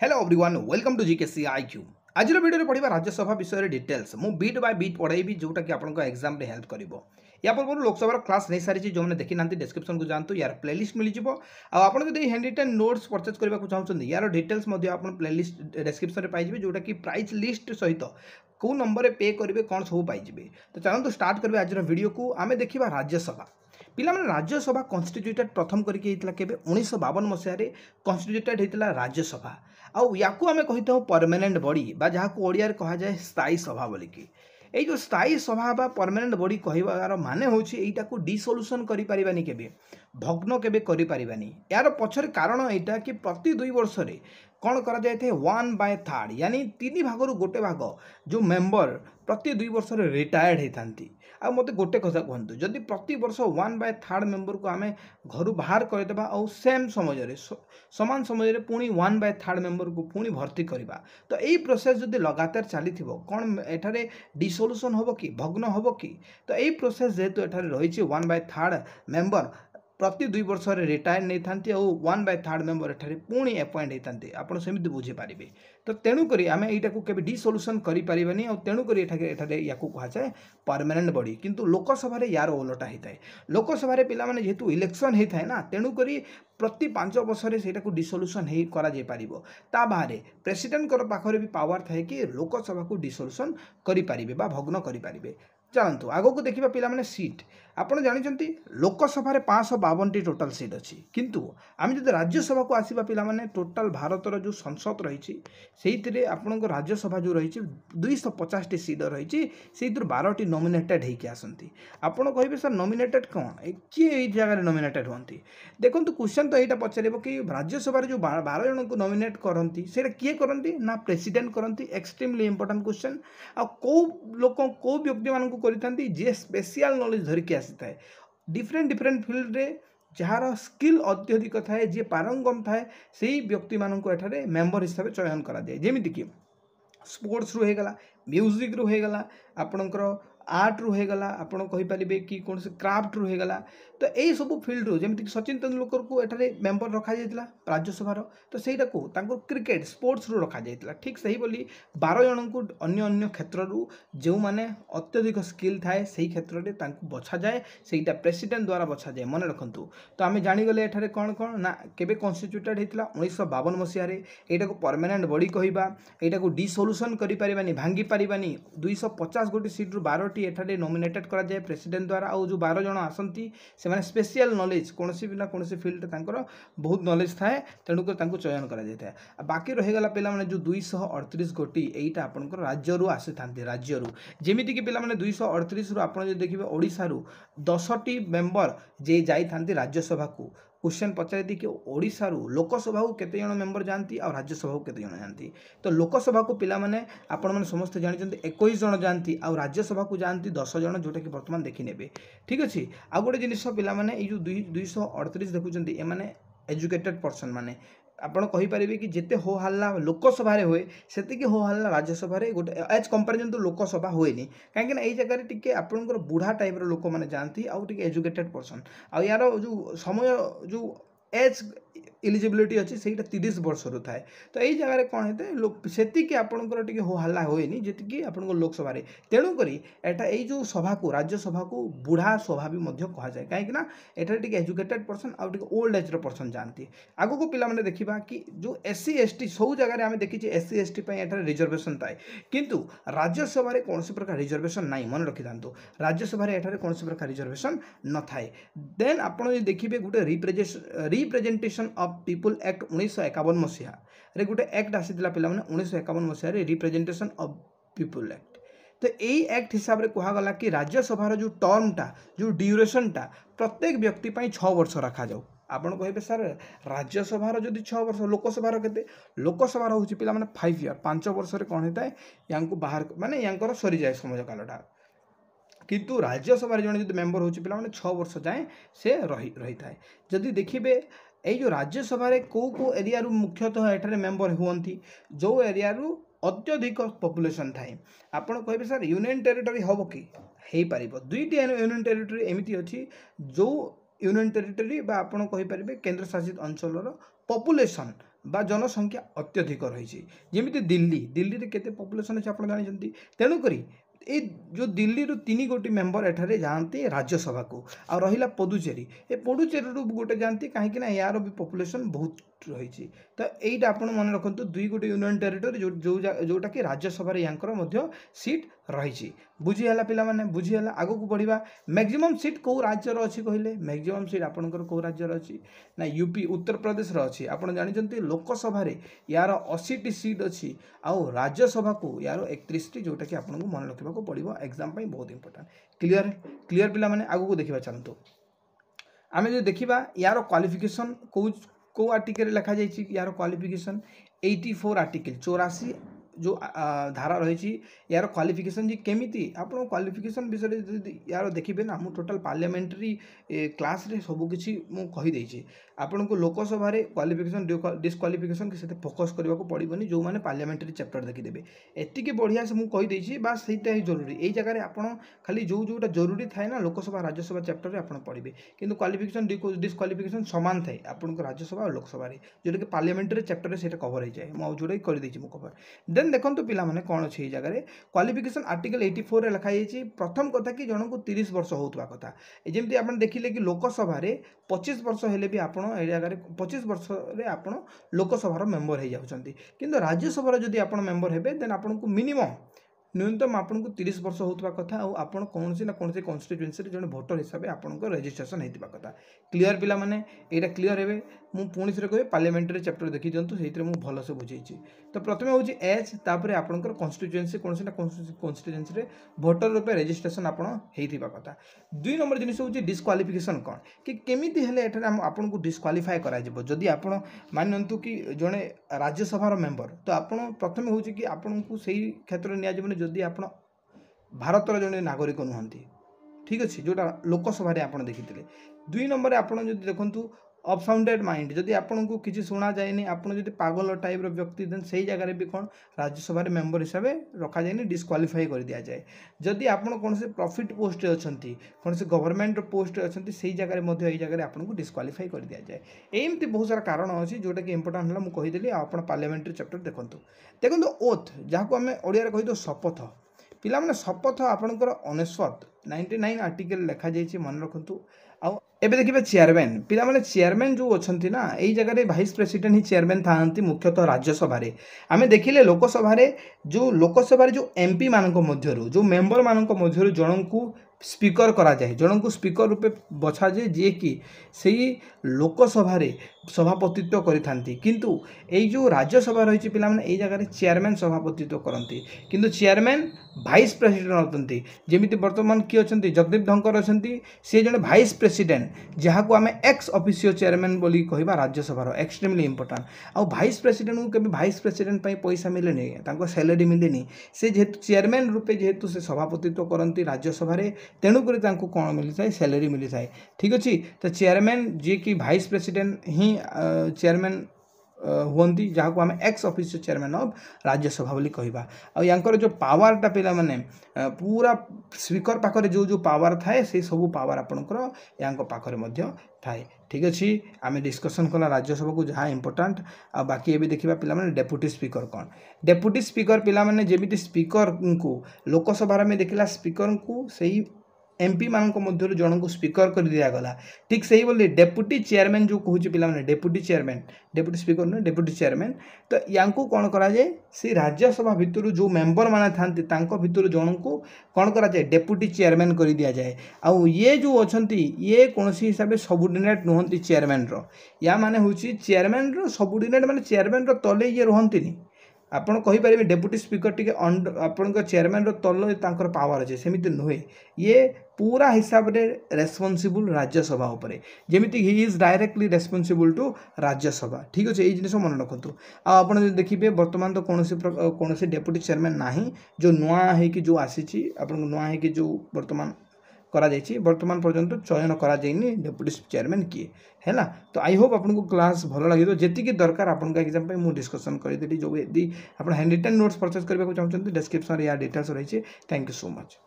Hello everyone welcome to GKC IQ आज video पढ़ा राज्यसभा विषय डिटेल्स मु बीट बाय बीट पढ़ाई जोटा कि आपको एग्जाम रे हेल्प करिवो या पूर्व लोकसभा क्लास नहीं सारी जो मैंने देखी ना डिस्क्रिप्शन को जानतु यार प्लेलिस्ट मिल जाव आपड़ जब हैंड रिटन नोट्स परचेज करने चाहते यार डिटेल्स आप प्लेलिस्ट डिस्क्रिप्शन में पाइबे जोटा कि प्राइस लिस्ट सहित कौ नंबर पे करेंगे कौन सब पाइबे। तो चलते स्टार्ट करेंगे आज वीडियो को आम देखा राज्यसभा पिला माने राज्यसभा कन्स्टिट्यूटेड प्रथम करके 1952 मसीह कन्स्टिट्यूटेड होता राज्यसभा आउ या आम कही था परमानेंट बॉडी बा जहाँ ओडिया कहा जाए स्थायी सभा बोलिकी এই जो स्थायी सभा बा परमानेंट बॉडी कहबार माने होची एटा को डिसोल्यूशन करि परिबानी केबे भग्न केबे करि परिबानी यार पछर कारण एटा कि प्रति 2 वर्ष रे कौन करा जाए थे 1/3 यानी 3 भागरु गोटे भाग जो मेंबर प्रति 2 वर्ष रे रिटायर्ड होता आ मते गोटे कथा कहतु जदि प्रति वर्ष 1/3 मेंबर को आम घर बाहर करदेबा और सेम समय समान समय पुणी 1/3 मेंबर को पुणी भर्ती करवा तो यही प्रोसेस जदि लगातार चली कौन एठारे डिसोल्यूशन हम कि भग्न हम कि तो यही प्रोसेस जेहेतु एठारे रही 1/3 मेंबर प्रति 2 वर्ष रिटायर नहीं था 1/3 मेंबर एठारे पुणी अपॉइंट होते आपड़ सेमती बुझीपारे तो तेणुक आम यहाँ को डिसोल्यूशन करें और तेणुक या कहुए परमानेंट बॉडी किंतु लोकसभा यार ओलटा होता है लोकसभा पे जेहेतु इलेक्शन होता है ना तेणुक प्रति 5 वर्ष से डिसोल्यूशन हो बाहर प्रेसिडेंट पाखे भी पावर थाए कि लोकसभा को डिसोल्यूशन करें भग्न करें। चलतु आग को देखा पे सीट आपड़ जानते लोकसभा 552 टोटाल सीट अच्छी किंतु आम जो राज्यसभा को आसवा पे टोटाल भारतर जो संसद रही से आपण राज्यसभा जो रही 250 सीट रही से 12टी नॉमिनेटेड होती आसती आपड़ कहे सर नॉमिनेटेड कौन किए जगह नॉमिनेटेड होती देखो क्वेश्चन तो यहाँ पचार कि राज्यसभा जो 12 जन को नॉमिनेट करती से किए करती ना प्रेसिडेंट करती एक्सट्रीमली इंपोर्टेंट क्वेश्चन आ कौ लोक कौ व्यक्ति मान करते जे स्पेशल नॉलेज धरिकी आसी थाए डिफरेंट डिफरेंट फील्ड रे जार स्किल अत्यधिक थाए जे पारंगम थाए से व्यक्ति मानक एठारे मेंबर हिसाब से चयन करा जाए जेमिति स्पोर्ट्स रु होगला म्यूजिक रु होगला आपणकर आर्ट रु होगला आपड़ कहींपारे कि कौन से क्राफ्ट रु होगला तो यही सब फील्ड रू जमीक सचिन तेंदुलकर को एठारे मेंबर रखा जाइए राज्यसभा तो सहीटा को क्रिकेट स्पोर्ट्स रु रखा जाइए ठीक से ही 12 जन को अन्य अन्य क्षेत्र जो मैंने अत्यधिक स्किल थाए से क्षेत्र में बछा जाए सहीटा प्रेसिडेंट द्वारा बछा जाए मन रखु तो आम जाणीगले एठारे कौन कौन ना केबे कन्स्टिट्यूटेड होता 1952 मसीह यहाँ को परमानेंट बॉडी कहवा यहाँ को डिसोल्यूशन करें भांगी पारानी 250 गोटी सीट्रु 12टी एठारे नॉमिनेटेड करा जाए प्रेसिडेंट द्वारा आउ जो 12 जन आसती से मैंने स्पेशल नॉलेज कौन सी ना कौन फील्ड बहुत नॉलेज थाए तेणुक चयन करा बाकी रहीगला पे जो 238 गोटी यहीटा आपंकर राज्य आसी था राज्य जमीक पे 238 आप देखिए ओडिशा 10टी मेंबर जे जाती राज्यसभा को क्वेश्चन पचार दी कि ओडिशा लोकसभा को केते जन मेंबर जाती और राज्यसभा को केते जन जाती तो लोकसभा को पिला माने आपण माने समस्त जानते 21 जन जाती और राज्यसभा को जाती 10 जन जोटा कि बर्तमान देखने ठीक अच्छे आ गोटे जिनिस पिला माने जो 238 देखुं एमाने एजुकेटेड पर्सन माने आपड़ कहींपारे कि जिते हो हल्ला लोकसभा हुए से हो हल्ला राज्यसभा गोटे एज कंपेरिजन तो लोकसभा हुए कहीं यही जगह टी आपंकर बुढ़ा टाइप लोक मैंने जाती आउ एजुकेटेड पर्सन आ यार जो समय जो एज इलिजिबिलिटी अच्छी से 30 वर्ष रु थाए तो यही जगह कौन होता है आपंकर टी हो हल्ला हुए जी आप लोकसभा तेणुक यही जो सभा को राज्यसभा को बुढ़ा सभा भी कहुए कहीं एठारे एजुकेटेड पर्सन आउ ओल्ड एज पर्सन जाती आग को पे देखा कि जो SC ST सब जगह आम देखी SC ST रिजर्वेशन थाए किंतु राज्यसभा कौन प्रकार रिजर्वेशन ना मन रखी था राज्यसभा कौन प्रकार रिजर्वेशन न थाए देन आप देखिए गोटे रिप्रेजेंटेशन ऑफ पीपल एक्ट 1951 मसीहा रे गोटे एक्ट आसीला पे 1951 मसीह रिप्रेजेंटेशन ऑफ पीपल एक्ट तो यही एक्ट हिसाब से कहगला कि राज्यसभा जो टर्मटा जो ड्यूरेशनटा प्रत्येक व्यक्ति 6 वर्ष रखा जाऊ आपन कहे सर राज्यसभा जदि 6 वर्ष लोकसभा के लोकसभा हूँ पे 5 ईयर 5 वर्ष कौन होता है या बाहर माने या सरी जाए समय कालटा किंतु राज्यसभा जन जो मेंबर होची पे 6 वर्ष जाए से रही थाए जदि देखिए यही जो राज्यसभा कौ एरिया मुख्यतः एठारे मेंबर हुंती जो एरिया अत्यधिक पॉपुलेशन थाए आपड़ कहे सर यूनियन टेरिटरी हम कि हो पार 2टी यूनियन टेरिटरी एमती अच्छी जो यूनियन टेरिटरी आपड़ कहींपारे केन्द्र शासित अंचल पॉपुलेशन बा जनसंख्या अत्यधिक रही जमी दिल्ली रे केते पॉपुलेशन अच्छे आप जानते तेणुक ए जो दिल्ली रू 3 गोटी मेंबर एठारे जाती राज्यसभा को आ रहा पुडुचेरी ए पुडुचेरी गोटे जाती कहीं यार भी पॉपुलेशन बहुत रही तो यहीटा आप मन रखु 2 गोटी यूनियन टेरिटोरी जोटा कि राज्यसभा यांकर सीट रही बुझीगला पे बुझीगला आगू को बढ़ा मैक्सिमम सीट कौ राज्यर अच्छी कहले मैक्सिमम सीट आपंकर कौ राज्यर अच्छी ना यूपी उत्तर प्रदेश अच्छी आप जानते लोकसभा यार 80 सीट अच्छी आउ राज्यसभा को यार 31 जोटा कि आपको मन रखा पड़ो एग्जाम बहुत इंपोर्टेंट क्लीयर पे आगू को देखा चलतु आम जो देखा यार क्वालिफिकेशन कौ आर्टिकल लिखा जाइए यार क्वालिफिकेशन 84 आर्टिकल 84 जो धारा रही यार क्वालिफिकेशन जी केमिति आप क्वालिफिकेशन विषय यार देखिए ना मुझे टोटाल पार्लियामेंट्री क्लास रे सबकि मुझे आपन को लोकसभा क्वालिफिकेशन डिस्क्वालिफिकेशन से फोकस करने को पड़ोनी जो मैंने पार्लियामेंट्री चैप्टर देखीदेवे एतिकी बढ़िया से मुझे बास सहीटा ही जरूरी यही जगह आप खाली जोटा जरूरी थाए ना लोकसभा राज्यसभा चैप्टर आप पढ़े किंतु क्वालिफिकेशन डिस्क्वालिफिकेशन सामान थाए आपन को राज्यसभा और लोकसभा जोटा कि पार्लियामेंट्री चैप्टर से कवर हो जाए मुझे जोटा कर कवर देन देखो पिलाने कौन अच्छे जगह क्वालिफिकेशन आर्टिकल 84 लिखाई प्रथम कथा कि जन को 30 वर्ष होता कथा जमी आप देखिले कि लोकसभा 25 वर्ष हेले भी आप जगह 25 वर्ष आप लोकसभा मेंबर हो जाती किंतु राज्यसभा जदि आप मेंबर हेबे देन आपको मिनिमम न्यूनतम आपको 30 वर्ष होता कथा आप कौन ना कौन कन्स्टिट्युएंसी जन भोटर हिसाब से आपंकर रेजिस्ट्रेशन होता कथा क्लीयर पिला माने एटा क्लीयर हे मुझे पुणी से कहे पार्लियामेंट्री चैप्टर देखी दिंतु से भलसे बुझे तो प्रथम हूँ एज तापर आपंकर कन्स्टिट्युएंसी कौन ना कन्स्टिट्युएंसी भोटर रूपे रेजिस्ट्रेशन आप कथा 2 नंबर जिन हूँ डिस्क्वालिफिकेशन कौन कि केमी हेल्ले आपन को डिस्क्वालिफाए करी आप मानतु कि जड़े राज्यसभार मेंबर तो आप प्रथम हूँ कि आपन को सही क्षेत्र नि जदि आप भारतर जड़े नागरिक नुहति ठीक अच्छे जोटा लोकसभा आप देखी 2 नंबर आप देखु अबसाउंडेड माइंड जदि आपन को किसी शुणा जाए आप पागल टाइप व्यक्ति देन से जगह भी कौन राज्यसभा मेंबर हिसाब से रखा जाए डिस्क्वालिफाई कर दि जाए जदि आप कौन से प्रॉफिट पोस्ट अच्छा कौन से गवर्नमेंट पोस्ट अच्छा से जगह जगह आपको डिस्क्वालिफाई कर दि जाए एमती बहुत सारा कारण अच्छी जोटा कि इंपोर्टेंट है मुझे कहीदेली आप पार्लियामेंट्री चैप्टर देखो ओथ जहाँ को आम ओडिया कही शपथ पिला माने शपथ आपंकर 99 आर्टिकल लिखा जाइए मन रखु एबे देखिए चेयरमैन पिला माने चेयरमैन जो अच्छा ना यही जगह भाइस प्रेसिडेंट ही चेयरमैन था मुख्यतः राज्यसभा आम देखिले लोकसभा जो एमपी मान जो मेंबर मान जन को स्पीकर करा जाए जन को स्पीकर रूपे बछा जाए जी कि सही लोकसभा सभापतित्व करि किंतु यही जो राज्यसभा रही पिला माने यही जगह चेयरमैन सभापतित्व करती किंतु चेयरमैन भाइस प्रेसिडेंट होती जमी बर्तमान किए अच्छा जगदीप धनकर अच्छा सी जड़े भाइस प्रेसिडेंट जहाँ को आम एक्स ऑफिशियल चेयरमैन बोली कहवा राज्यसभा एक्सट्रीमली इंपोर्टेंट आउ भाइस प्रेसिडेंट को कभी भाइस प्रेसिडेंट पैसा मिले सैलरी मिलेनी से जेहेतु चेयरमैन रूपे जेहेतु से सभापतित्व करती राज्यसभा तेणुक कौन मिली थाए सैलरी मिली थाए ठीक अच्छे तो चेयरमैन जी कि भाइस प्रेसिडेंट ही चेयरमैन हुंती जहाँ को आम x official chairman of Rajya Sabha बोली कहवा आंकर जो पावरटा पिला माने पूरा स्पीकर पाखरे जो पावर थाए से सब पावर आपंकर या पाखे थाए ठीक अच्छे आम डिस्कसन कला राज्यसभा को जहाँ इंपोर्टेंट आ बाकी ये देखा पे डेप्यूटी स्पीकर कौन डेप्यूटी स्पीकर पिला माने जेमिति स्पीकर को लोकसभा में देखला स्पीकर को सही एमपी मान मध्य जन को स्पीकर कर दिगला ठीक से ही बोली डेप्यूटी चेयरमैन जो कहूँ पे डेप्यूटी चेयरमैन डेप्यूटी स्पीकर नुह डेप्यूटी चेयरमैन तो या कौन कराए से राज्यसभा भितर जो मेंबर माने था भितर जन को कौन कराए डेप्यूटी चेयरमैन कर दि जाए आउ ये जो अच्छा ये कौन हिसाब से सबोर्डिनेट नुहति चेयरमैन या माने हूँ चेयरमैन सबोर्डिनेट माने चेयरमैन तले ये रुहतिनी आपड़ कहींपारे डेप्यूटी स्पीकर टी आपण चेयरमैन तल तर पावर अच्छे सेमती नुहे ये पूरा हिसाब से रेस्पॉन्सिबल राज्यसभा उपरे जेमिति ही is directly responsible to Rajya Sabha ठीक अच्छे ये जिन मन रखु आप देखिए बर्तमान तो कौन डेप्यूटी चेयरमैन ना जो नुआ जो आसी नुआ जो बर्तमान करा जाइए बर्तमान पर्यंत चयन करा जाइए डेप्यूटी चेयरमैन किए है ना तो आई होप आपको क्लास भल लगे जी दरकार आपको एग्जाम पे मुझे डिस्कसन करी जो यदि आप हैंड रिटन नोट्स परचेज करने को चाहते हैं डिस्क्रिप्शन या डिटेल्स रही है थैंक यू सो मच।